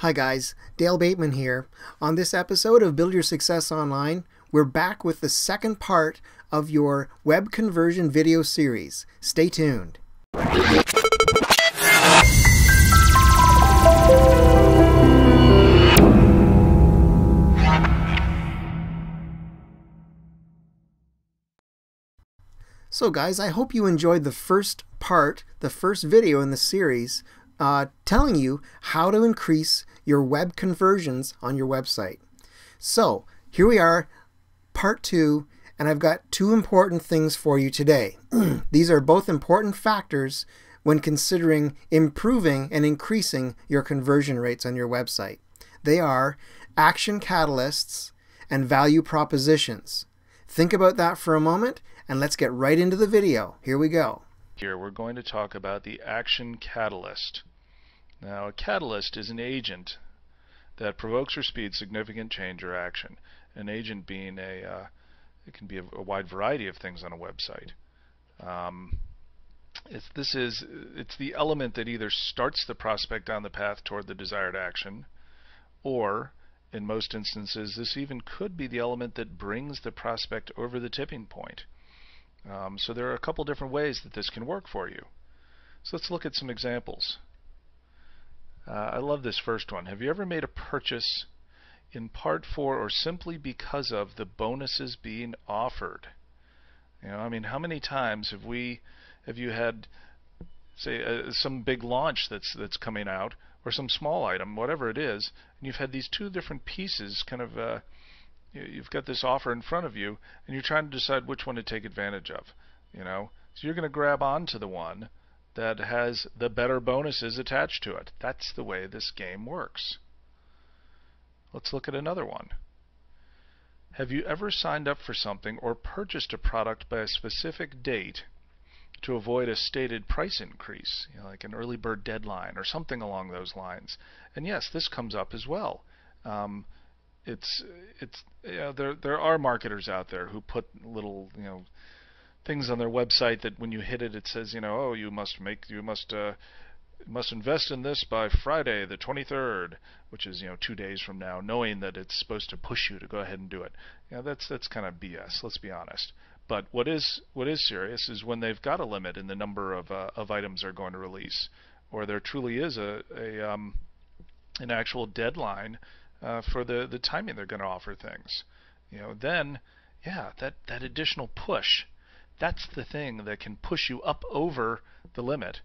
Hi guys, Dale Bateman here. On this episode of Build Your Success Online, we're back with the second part of your web conversion video series. Stay tuned. So guys, I hope you enjoyed the first part, the first video in the series, telling you how to increase your web conversions on your website. So here we are, part 2, and I've got two important things for you today. These are both important factors when considering improving and increasing your conversion rates on your website. They are action catalysts and value propositions. Think about that for a moment and let's get right into the video. Here we go. Here we're going to talk about the action catalyst. Now, a catalyst is an agent that provokes or speeds significant change or action. An agent being it can be a wide variety of things on a website. It's the element that either starts the prospect on the path toward the desired action, or in most instances, this even could be the element that brings the prospect over the tipping point. So there are a couple different ways that this can work for you. So let's look at some examples. I love this first one. Have you ever made a purchase in part for or simply because of the bonuses being offered? I mean, how many times have you had, say, some big launch that's coming out, or some small item, whatever it is, and you've had these two different pieces kind of you've got this offer in front of you and you're trying to decide which one to take advantage of, so you're going to grab onto the one that has the better bonuses attached to it. That's the way this game works. Let's look at another one. Have you ever signed up for something or purchased a product by a specific date to avoid a stated price increase, like an early bird deadline or something along those lines? And yes, this comes up as well. There are marketers out there who put little things on their website that when you hit it, it says oh, you must invest in this by Friday the 23rd, which is 2 days from now, knowing that it's supposed to push you to go ahead and do it. That's kind of BS. Let's be honest. But what is serious is when they've got a limit in the number of items they're going to release, or there truly is an actual deadline for the timing they're going to offer things. Then that additional push, that's the thing that can push you up over the limit.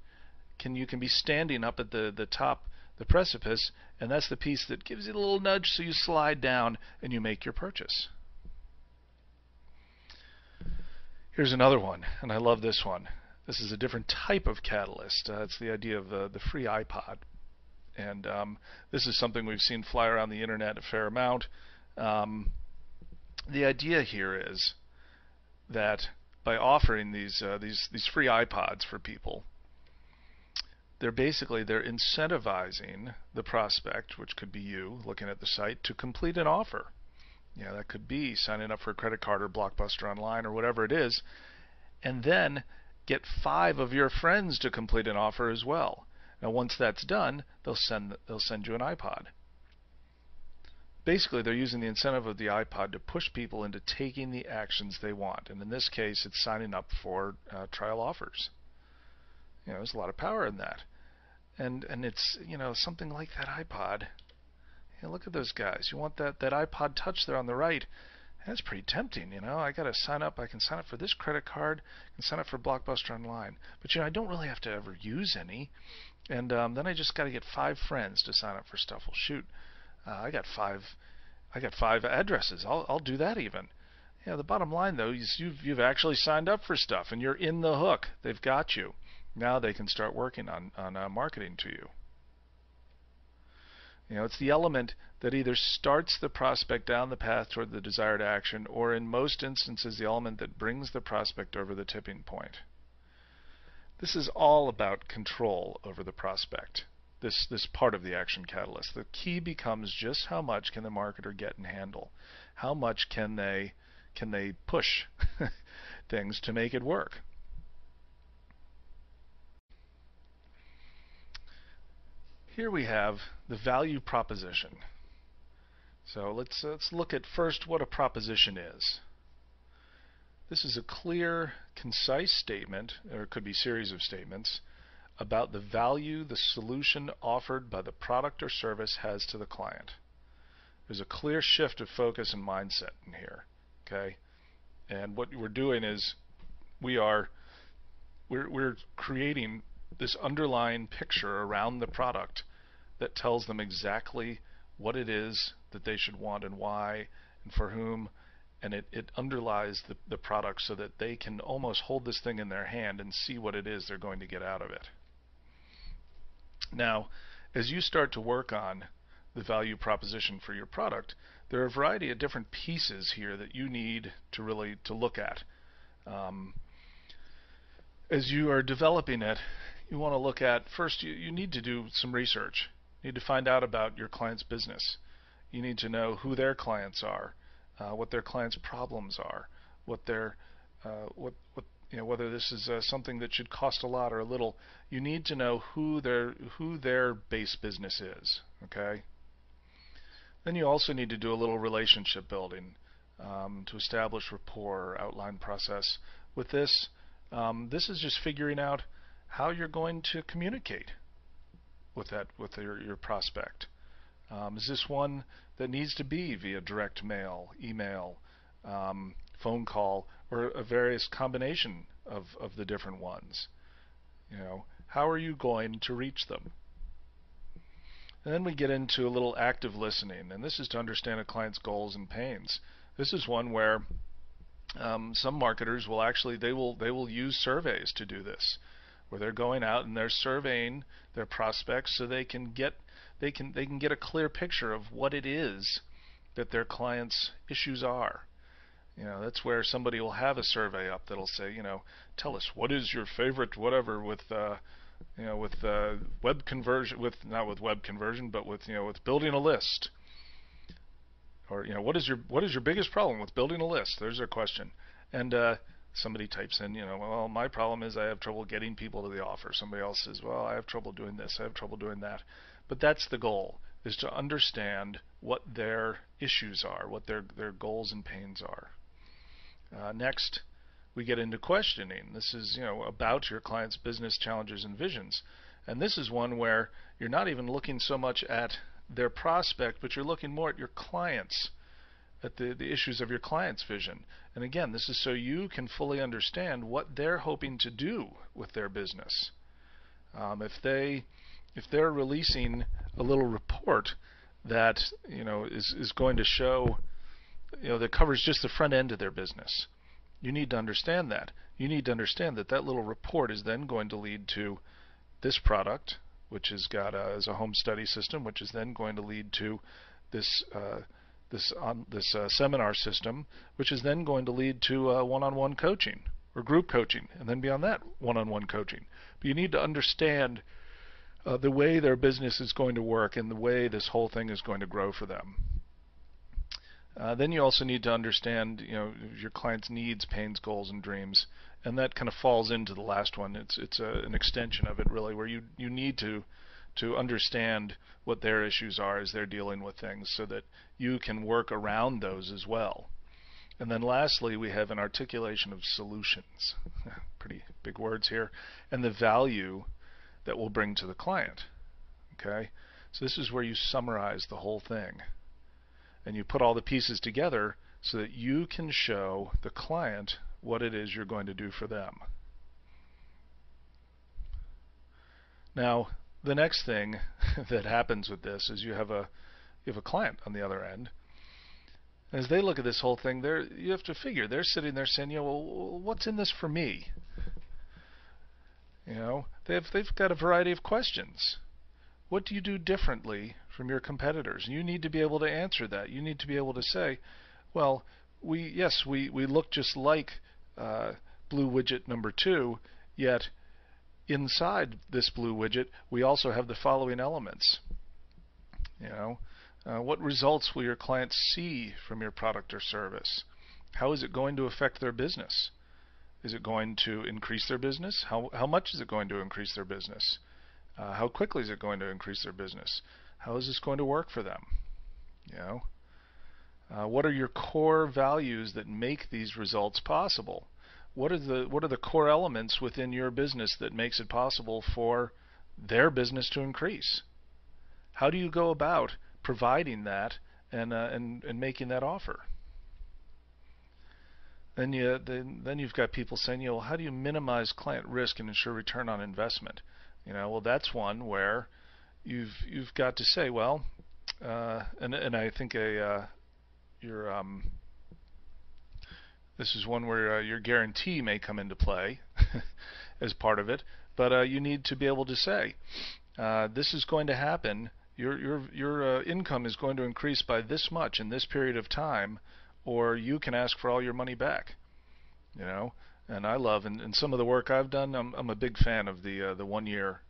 You can be standing up at the top, the precipice, and that's the piece that gives you a little nudge so you slide down and you make your purchase. Here's another one, and I love this one. This is a different type of catalyst. It's the idea of the free iPod. And this is something we've seen fly around the internet a fair amount. The idea here is that by offering these free iPods for people, they're incentivizing the prospect, which could be you looking at the site, to complete an offer. That could be signing up for a credit card or Blockbuster Online or whatever it is, and then get 5 of your friends to complete an offer as well. Now, once that's done, they'll send you an iPod. Basically, they're using the incentive of the iPod to push people into taking the actions they want, and in this case, it's signing up for trial offers. There's a lot of power in that, and it's something like that iPod. Look at those guys. You want that iPod Touch there on the right. That's pretty tempting. I got to sign up. I can sign up for this credit card. I can sign up for Blockbuster Online. But I don't really have to ever use any. And then I just got to get 5 friends to sign up for stuff. Well, shoot, I got 5 addresses. I'll do that even. The bottom line though is you've actually signed up for stuff and you're in the hook. They've got you. Now they can start working on marketing to you. It's the element that either starts the prospect down the path toward the desired action, or in most instances the element that brings the prospect over the tipping point. This is all about control over the prospect, this part of the action catalyst. The key becomes just how much can the marketer get and handle. How much can they push things to make it work. here we have the value proposition. So let's look at first what a proposition is. This is a clear, concise statement, or it could be a series of statements, about the value the solution offered by the product or service has to the client. There's a clear shift of focus and mindset in here. Okay? And what we're doing is we're creating this underlying picture around the product that tells them exactly what it is that they should want and why and for whom, and it underlies the product so that they can almost hold this thing in their hand and see what it is they're going to get out of it. Now, as you start to work on the value proposition for your product, there are a variety of different pieces here that you need to really look at. As you are developing it, you want to look at, first you need to do some research. You need to find out about your client's business. You need to know who their clients are, what their clients' problems are, what their whether this is something that should cost a lot or a little. You need to know who their base business is. Okay. Then you also need to do a little relationship building to establish rapport, outline process. With this, this is just figuring out how you're going to communicate with your prospect. Is this one that needs to be via direct mail, email, phone call, or a various combination of the different ones? How are you going to reach them? And then we get into a little active listening, and this is to understand a client's goals and pains. This is one where some marketers will actually they will use surveys to do this, where they're going out and they're surveying their prospects so they can get a clear picture of what it is that their clients' issues are. That's where somebody will have a survey up that'll say, tell us what is your favorite whatever with web conversion, not with web conversion, but with building a list. Or what is your biggest problem with building a list? There's their question. And somebody types in, well, my problem is I have trouble getting people to the offer. Somebody else says, well, I have trouble doing this, I have trouble doing that. But that's the goal, is to understand what their issues are, what their goals and pains are. Next, we get into questioning. This is about your client's business challenges and visions. And this is one where you're not even looking so much at their prospect, but you're looking more at your clients, at the issues of your client's vision. And again, this is so you can fully understand what they're hoping to do with their business. If they're releasing a little report that is going to show that covers just the front end of their business, you need to understand that. You need to understand that that little report is then going to lead to this product, which has got as a home study system, which is then going to lead to this seminar system, which is then going to lead to one-on-one coaching or group coaching, and then beyond that, one-on-one coaching. But you need to understand the way their business is going to work and the way this whole thing is going to grow for them. Then you also need to understand your client's needs, pains, goals, and dreams, and that kind of falls into the last one. It's an extension of it, really, where you need to understand what their issues are as they're dealing with things so that you can work around those as well. And then lastly, we have an articulation of solutions. Pretty big words here. And the value that we'll bring to the client. Okay? So this is where you summarize the whole thing. And you put all the pieces together so that you can show the client what it is you're going to do for them. Now, the next thing that happens with this is you have a client on the other end. As they look at this whole thing, you have to figure they're sitting there saying, well, what's in this for me? They've got a variety of questions. What do you do differently from your competitors? You need to be able to answer that. You need to be able to say, well, we look just like blue widget number 2, yet inside this blue widget we also have the following elements. What results will your clients see from your product or service? How is it going to affect their business? Is it going to increase their business? How much is it going to increase their business? How quickly is it going to increase their business? How is this going to work for them? You know, what are your core values that make these results possible? What are the core elements within your business that makes it possible for their business to increase? How do you go about providing that and making that offer? Then you've got people saying, you know, well, how do you minimize client risk and ensure return on investment? You know, well, that's one where you've got to say, well, and I think this is one where your guarantee may come into play as part of it, but you need to be able to say, this is going to happen. Your income is going to increase by this much in this period of time, or you can ask for all your money back. You know, and I love, and some of the work I've done, I'm a big fan of the 1 year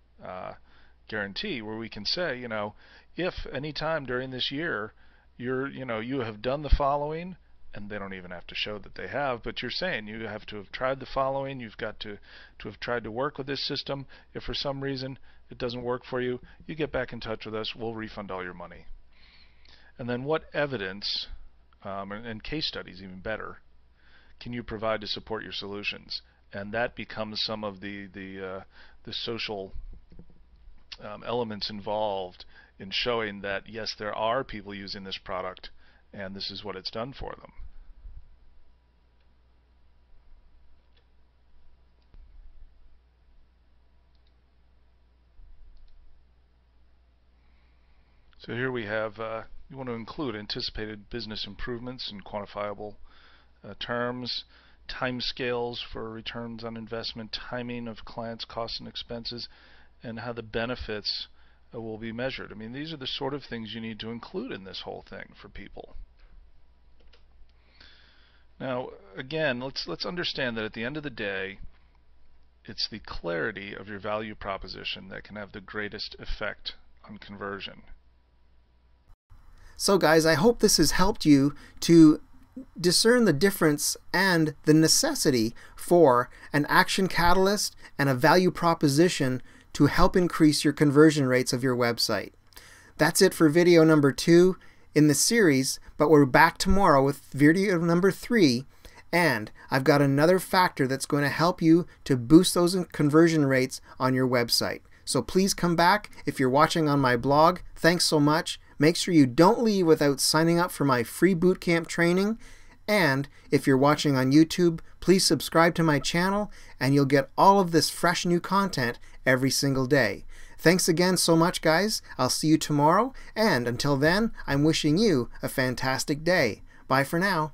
guarantee, where we can say, you know, if any time during this year you have done the following, and they don't even have to show that they have, but you're saying you have to have tried the following, you've got to have tried to work with this system. If for some reason it doesn't work for you, you get back in touch with us, we'll refund all your money. And then what evidence, and case studies even better, can you provide to support your solutions? And that becomes some of the social elements involved in showing that yes, there are people using this product and this is what it's done for them. So here we have, you want to include anticipated business improvements in quantifiable terms, timescales for returns on investment, timing of clients' costs and expenses, and how the benefits will be measured. I mean, these are the sort of things you need to include in this whole thing for people. Now, again, let's understand that at the end of the day, it's the clarity of your value proposition that can have the greatest effect on conversion. So guys, I hope this has helped you to discern the difference and the necessity for an action catalyst and a value proposition to help increase your conversion rates of your website. That's it for video number 2 in the series, but we're back tomorrow with video number 3, and I've got another factor that's going to help you to boost those conversion rates on your website. So please come back. If you're watching on my blog, thanks so much. Make sure you don't leave without signing up for my free bootcamp training. And if you're watching on YouTube, please subscribe to my channel and you'll get all of this fresh new content every single day. Thanks again so much, guys. I'll see you tomorrow. And until then, I'm wishing you a fantastic day. Bye for now.